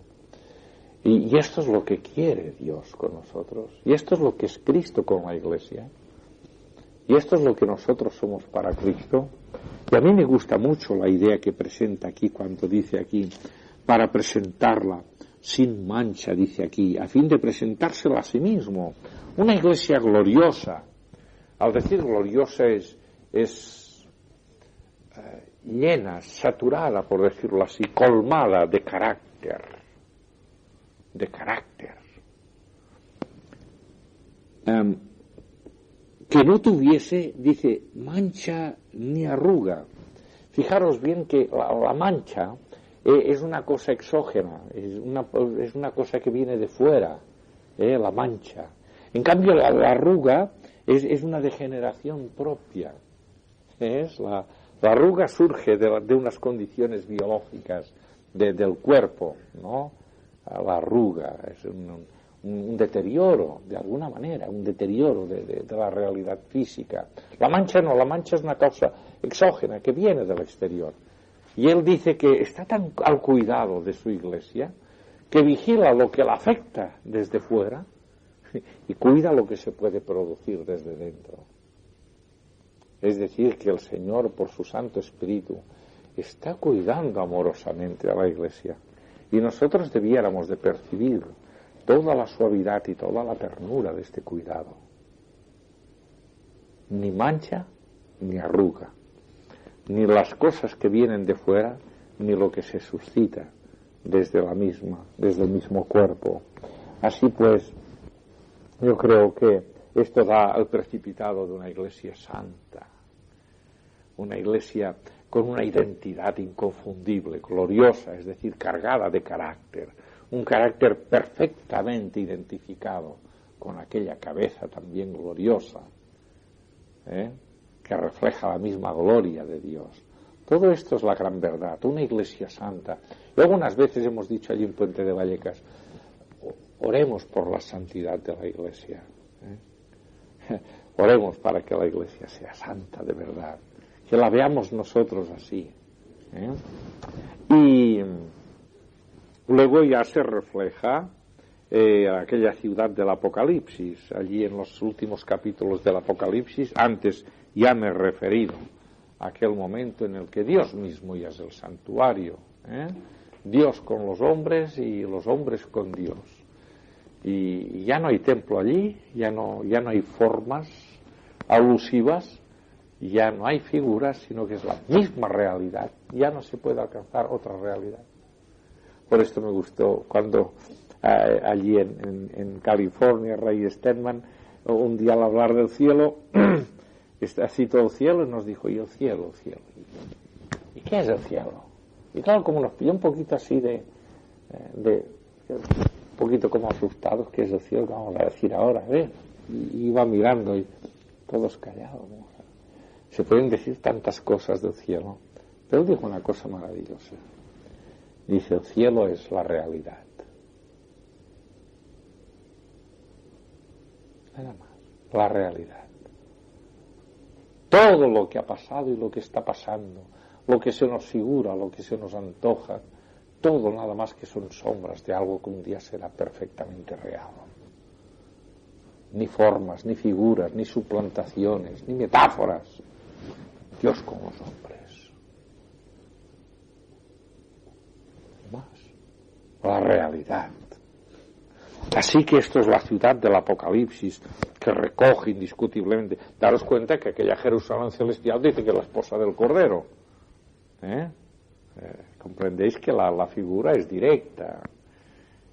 Y esto es lo que quiere Dios con nosotros. Y esto es lo que es Cristo con la Iglesia. Y esto es lo que nosotros somos para Cristo. Y a mí me gusta mucho la idea que presenta aquí, cuando dice aquí, para presentarla sin mancha, dice aquí, a fin de presentársela a sí mismo. Una Iglesia gloriosa. Al decir gloriosa es llena, saturada, por decirlo así, colmada de carácter. De carácter. Que no tuviese, dice, mancha ni arruga. Fijaros bien que la mancha es una cosa exógena, es una cosa que viene de fuera, la mancha. En cambio, la arruga es una degeneración propia. La arruga surge de unas condiciones biológicas del cuerpo, ¿no? La arruga es un deterioro, de alguna manera, un deterioro de la realidad física. La mancha no, la mancha es una causa exógena que viene del exterior. Y él dice que está tan al cuidado de su Iglesia que vigila lo que la afecta desde fuera, y cuida lo que se puede producir desde dentro. Es decir, que el Señor, por su Santo Espíritu, está cuidando amorosamente a la Iglesia. Y nosotros debiéramos de percibir toda la suavidad y toda la ternura de este cuidado. Ni mancha, ni arruga, ni las cosas que vienen de fuera, ni lo que se suscita desde el mismo cuerpo. Así pues, yo creo que esto da el precipitado de una Iglesia santa, una Iglesia con una identidad inconfundible, gloriosa, es decir, cargada de carácter, un carácter perfectamente identificado con aquella cabeza también gloriosa, que refleja la misma gloria de Dios. Todo esto es la gran verdad, una Iglesia santa. Y algunas veces hemos dicho allí en Puente de Vallecas, oremos por la santidad de la Iglesia. Oremos para que la Iglesia sea santa de verdad, que la veamos nosotros así. Y luego ya se refleja aquella ciudad del Apocalipsis. Allí en los últimos capítulos del Apocalipsis, antes ya me he referido a aquel momento en el que Dios mismo ya es el santuario, Dios con los hombres y los hombres con Dios. Y ya no hay templo allí, ya no hay formas alusivas, ya no hay figuras, sino que es la misma realidad. Ya no se puede alcanzar otra realidad. Por esto me gustó cuando allí en California, Ray Stedman, un día al hablar del cielo, citó el cielo y nos dijo, y el cielo. ¿Y qué es el cielo? Y claro, como nos pilló un poquito así un poquito como asustados, ¿qué es el cielo? Vamos a decir ahora, y iba mirando y todos callados. Se pueden decir tantas cosas del cielo, pero él dijo una cosa maravillosa. Dice, el cielo es la realidad. Nada más, la realidad. Todo lo que ha pasado y lo que está pasando, lo que se nos figura, lo que se nos antoja, todo nada más que son sombras de algo que un día será perfectamente real. Ni formas, ni figuras, ni suplantaciones, ni metáforas. Dios con los hombres. Más. La realidad. Así que esto es la ciudad del Apocalipsis, que recoge indiscutiblemente. Daros cuenta que aquella Jerusalén celestial dice que es la esposa del Cordero. Comprendéis que la figura es directa.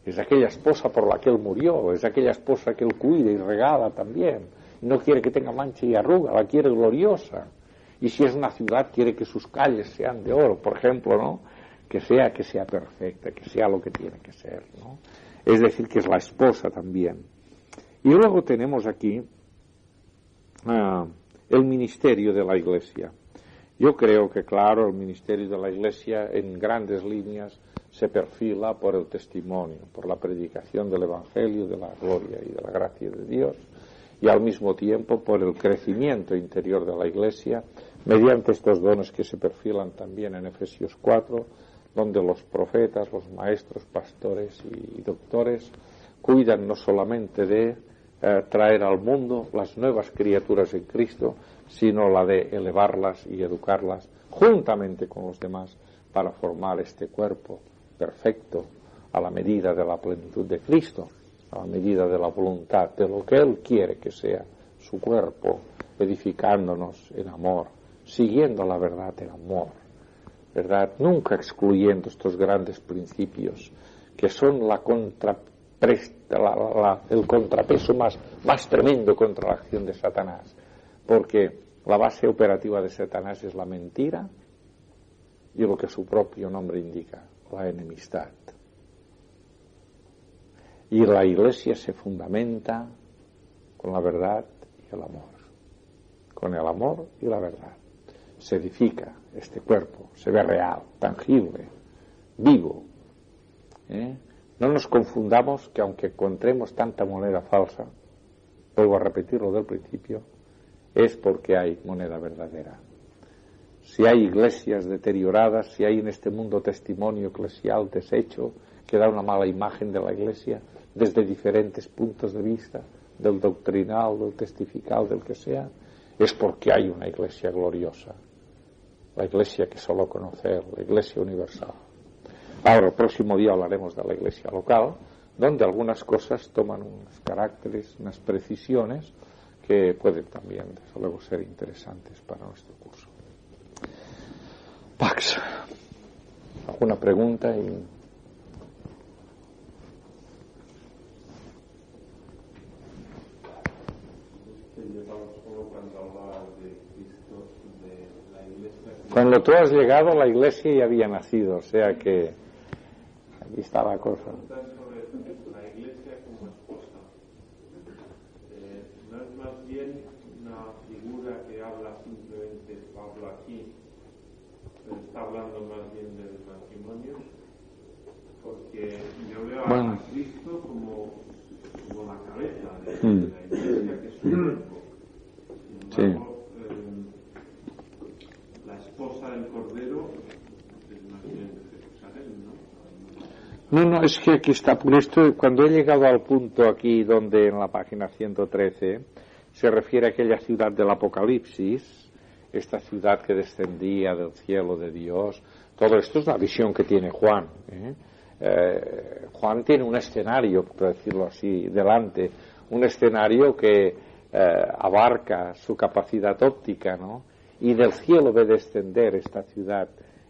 Es aquella esposa por la que él murió, es aquella esposa que él cuida y regala también. No quiere que tenga mancha y arruga, la quiere gloriosa. Y si es una ciudad, quiere que sus calles sean de oro, por ejemplo, ¿no? Que sea perfecta, que sea lo que tiene que ser, ¿no? Es decir, que es la esposa también. Y luego tenemos aquí el ministerio de la Iglesia. Yo creo que, claro, el ministerio de la Iglesia en grandes líneas se perfila por el testimonio, por la predicación del Evangelio, de la gloria y de la gracia de Dios, y al mismo tiempo por el crecimiento interior de la Iglesia mediante estos dones que se perfilan también en Efesios 4, donde los profetas, los maestros, pastores y doctores cuidan no solamente de traer al mundo las nuevas criaturas en Cristo, sino la de elevarlas y educarlas juntamente con los demás para formar este cuerpo perfecto a la medida de la plenitud de Cristo, a la medida de la voluntad, de lo que Él quiere que sea su cuerpo, edificándonos en amor, siguiendo la verdad en amor, ¿verdad? Nunca excluyendo estos grandes principios que son el contrapeso más tremendo contra la acción de Satanás, porque la base operativa de Satanás es la mentira y lo que su propio nombre indica, la enemistad. Y la Iglesia se fundamenta con la verdad y el amor. Con el amor y la verdad. Se edifica este cuerpo, se ve real, tangible, vivo. No nos confundamos que aunque encontremos tanta moneda falsa, vuelvo a repetirlo del principio, es porque hay moneda verdadera. Si hay iglesias deterioradas, si hay en este mundo testimonio eclesial deshecho, que da una mala imagen de la Iglesia desde diferentes puntos de vista, del doctrinal, del testifical, del que sea, es porque hay una Iglesia gloriosa, la Iglesia que solo conocer, la Iglesia universal. Ahora, el próximo día hablaremos de la Iglesia local, donde algunas cosas toman unos caracteres, unas precisiones que pueden también, desde luego, ser interesantes para nuestro curso. Pax, ¿alguna pregunta? Cuando tú has llegado, la Iglesia ya había nacido, o sea que aquí está la cosa. La Iglesia como esposa, ¿no es más bien una figura que habla simplemente Pablo aquí, pero está hablando más bien del matrimonio? Porque yo veo a Cristo como la cabeza de la Iglesia, que es su cuerpo. Sin embargo, la esposa del Cordero es más bien de Jerusalén, ¿no? No, es que aquí está, por esto, cuando he llegado al punto aquí donde en la página 113 se refiere a aquella ciudad del Apocalipsis, esta ciudad que descendía del cielo de Dios, todo esto es la visión que tiene Juan. Juan tiene un escenario, por decirlo así, delante, un escenario que abarca su capacidad óptica, ¿no? Y del cielo ve descender esta ciudad,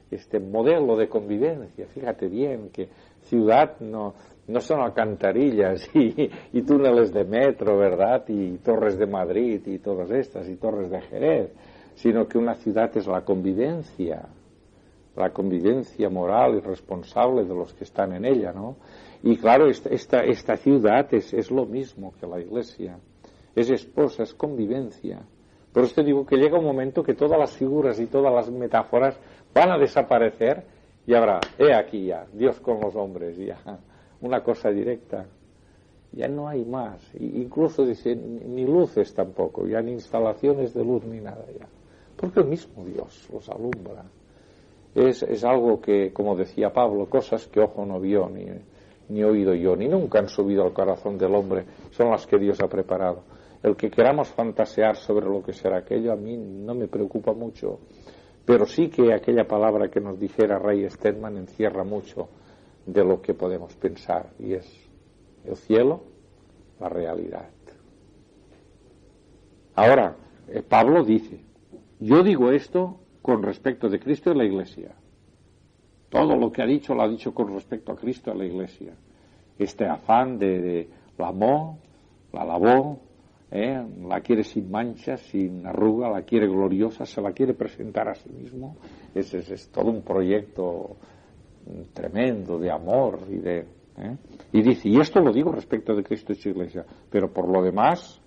este modelo de convivencia. Fíjate bien que ciudad no son alcantarillas y túneles de metro, ¿verdad? Y Torres de Madrid y todas estas, y Torres de Jerez, sino que una ciudad es la convivencia moral y responsable de los que están en ella, ¿no? Y claro, esta ciudad es lo mismo que la Iglesia, es esposa, es convivencia. Por eso te digo que llega un momento que todas las figuras y todas las metáforas van a desaparecer y habrá, aquí ya, Dios con los hombres, ya, una cosa directa. Ya no hay más. Incluso dice, ni luces tampoco, ya ni instalaciones de luz ni nada ya. Porque el mismo Dios los alumbra. Es algo que, como decía Pablo, cosas que ojo no vio, ni oído yo, ni nunca han subido al corazón del hombre, son las que Dios ha preparado. El que queramos fantasear sobre lo que será aquello, a mí no me preocupa mucho, pero sí que aquella palabra que nos dijera Ray Stedman encierra mucho de lo que podemos pensar, y es el cielo, la realidad. Ahora, Pablo dice, yo digo esto con respecto de Cristo y la Iglesia. Todo lo que ha dicho lo ha dicho con respecto a Cristo y la Iglesia. Este afán de la amó, la lavó, la quiere sin manchas, sin arruga, la quiere gloriosa, se la quiere presentar a sí mismo. Es todo un proyecto tremendo de amor y dice, y esto lo digo respecto de Cristo y su Iglesia, pero por lo demás,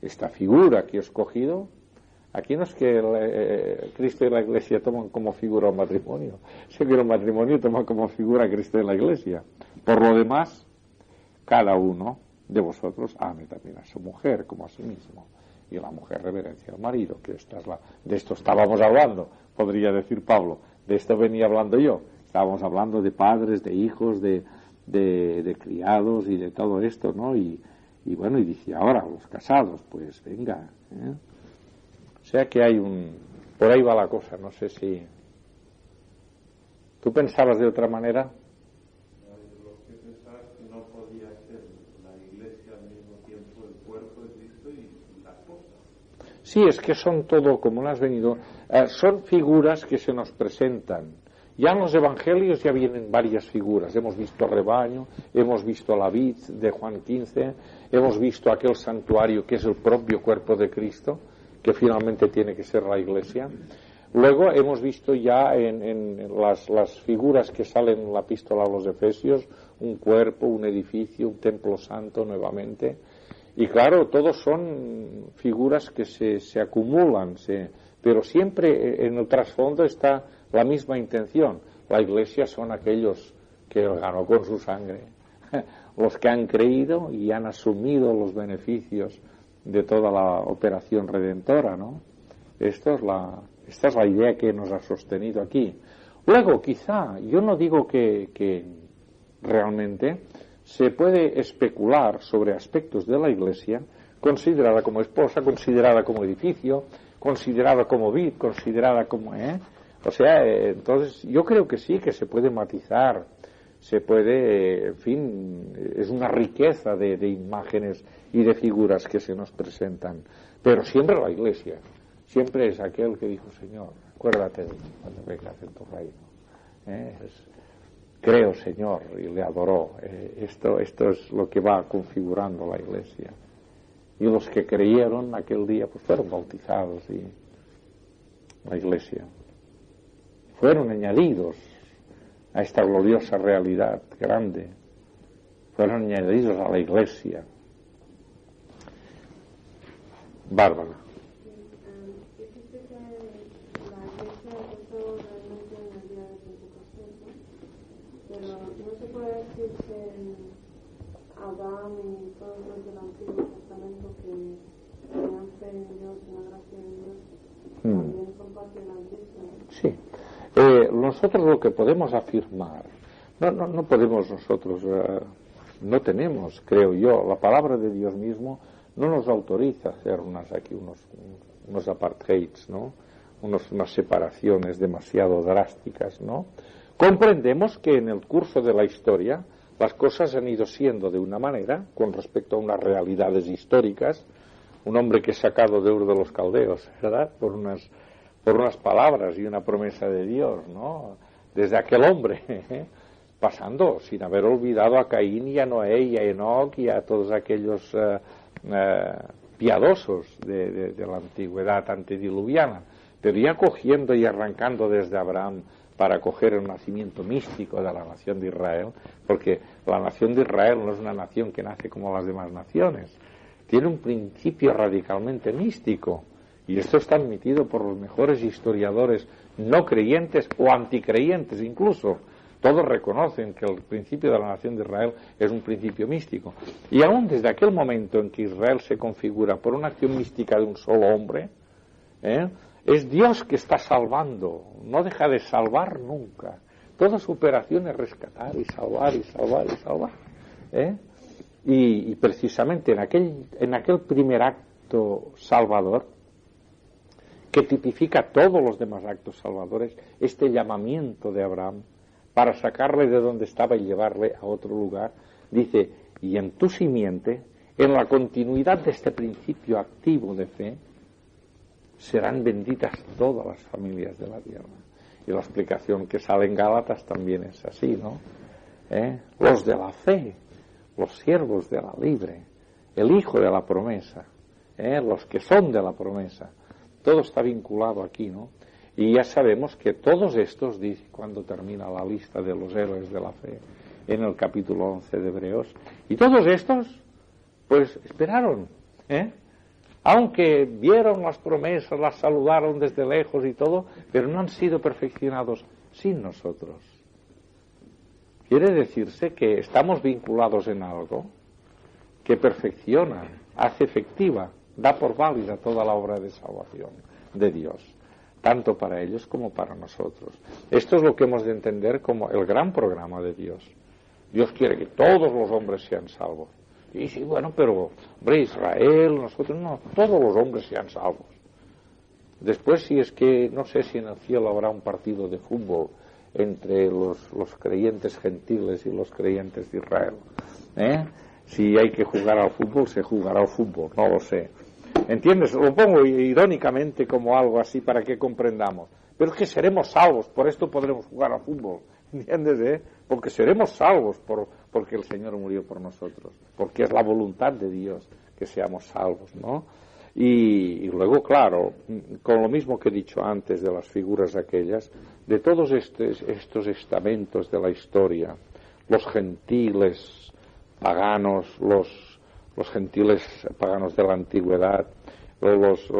esta figura que he escogido, aquí no es que Cristo y la Iglesia toman como figura un matrimonio, si que el matrimonio toma como figura a Cristo y la Iglesia. Por lo demás, cada uno de vosotros ame también a su mujer como a sí mismo, y la mujer reverencia al marido, que de esto estábamos hablando, podría decir Pablo, de esto venía hablando yo, estábamos hablando de padres, de hijos, de criados y de todo esto, ¿no? Y bueno, y dice, ahora los casados, pues venga, O sea que por ahí va la cosa, no sé si tú pensabas de otra manera. Lo que pensaba es que no podía ser la Iglesia al mismo tiempo el cuerpo de Cristo y la esposa. Sí, es que son todo, como lo has venido, son figuras que se nos presentan. Ya en los evangelios ya vienen varias figuras. Hemos visto rebaño, hemos visto la vid de Juan 15, hemos visto aquel santuario que es el propio cuerpo de Cristo, que finalmente tiene que ser la Iglesia. Luego hemos visto ya en las figuras que salen en la epístola a los Efesios, un cuerpo, un edificio, un templo santo nuevamente. Y claro, todos son figuras que se acumulan, pero siempre en el trasfondo está la misma intención. La Iglesia son aquellos que Él ganó con su sangre, los que han creído y han asumido los beneficios de toda la operación redentora, ¿no? Esta es la idea que nos ha sostenido aquí. Luego, quizá, yo no digo que realmente, se puede especular sobre aspectos de la Iglesia, considerada como esposa, considerada como edificio, considerada como vid, considerada como... O sea, entonces yo creo que sí, que se puede matizar, se puede, en fin, es una riqueza de imágenes y de figuras que se nos presentan, pero siempre la Iglesia, siempre es aquel que dijo: Señor, acuérdate de mí cuando vengas en tu reino. Creo, Señor, y le adoró. Esto es lo que va configurando la Iglesia. Y los que creyeron aquel día pues fueron bautizados, y la Iglesia fueron añadidos a esta gloriosa realidad grande, fueron añadidos a la Iglesia. Bárbara. Dijiste que la Iglesia empezó realmente en el día de Pentecostés, pero no se puede decir que Adán y todos los del Antiguo Testamento que tenían fe en Dios, en la gracia de Dios, también son parte de la Iglesia. Sí. Nosotros lo que podemos afirmar, no podemos nosotros, no tenemos, creo yo, la palabra de Dios mismo no nos autoriza a hacer unos apartheids, ¿no? Unas separaciones demasiado drásticas, ¿no? Comprendemos que en el curso de la historia las cosas han ido siendo de una manera con respecto a unas realidades históricas. Un hombre que es sacado de Ur de los Caldeos, ¿verdad? Por unas palabras y una promesa de Dios, ¿no? Desde aquel hombre, pasando sin haber olvidado a Caín y a Noé y a Enoc y a todos aquellos piadosos de la antigüedad antediluviana, pero ya cogiendo y arrancando desde Abraham para coger el nacimiento místico de la nación de Israel, porque la nación de Israel no es una nación que nace como las demás naciones, tiene un principio radicalmente místico, y esto está admitido por los mejores historiadores no creyentes o anticreyentes incluso. Todos reconocen que el principio de la nación de Israel es un principio místico. Y aún desde aquel momento en que Israel se configura por una acción mística de un solo hombre, es Dios que está salvando, no deja de salvar nunca. Toda su operación es rescatar y salvar y salvar y salvar. Y precisamente en aquel primer acto salvador, que tipifica todos los demás actos salvadores, este llamamiento de Abraham para sacarle de donde estaba y llevarle a otro lugar, dice: y en tu simiente, en la continuidad de este principio activo de fe, serán benditas todas las familias de la tierra. Y la explicación que sale en Gálatas también es así, ¿no? Los de la fe, los siervos de la libre, el hijo de la promesa, los que son de la promesa, todo está vinculado aquí, ¿no? Y ya sabemos que todos estos, dice cuando termina la lista de los héroes de la fe, en el capítulo 11 de Hebreos, y todos estos, pues esperaron, aunque vieron las promesas, las saludaron desde lejos y todo, pero no han sido perfeccionados sin nosotros. Quiere decirse que estamos vinculados en algo que perfecciona, hace efectiva, da por válida toda la obra de salvación de Dios, tanto para ellos como para nosotros. Esto es lo que hemos de entender como el gran programa de Dios. Dios quiere que todos los hombres sean salvos. Y sí, bueno, pero, hombre, Israel, nosotros no, todos los hombres sean salvos. Después, si es que, no sé si en el cielo habrá un partido de fútbol entre los creyentes gentiles y los creyentes de Israel. Si hay que jugar al fútbol, se jugará al fútbol, no lo sé. ¿Entiendes? Lo pongo irónicamente como algo así para que comprendamos. Pero es que seremos salvos, por esto podremos jugar al fútbol. ¿Entiendes? Porque seremos salvos porque el Señor murió por nosotros. Porque es la voluntad de Dios que seamos salvos, ¿no? Y luego, claro, con lo mismo que he dicho antes de las figuras aquellas, de todos estos estamentos de la historia, los gentiles paganos, los gentiles paganos de la antigüedad, los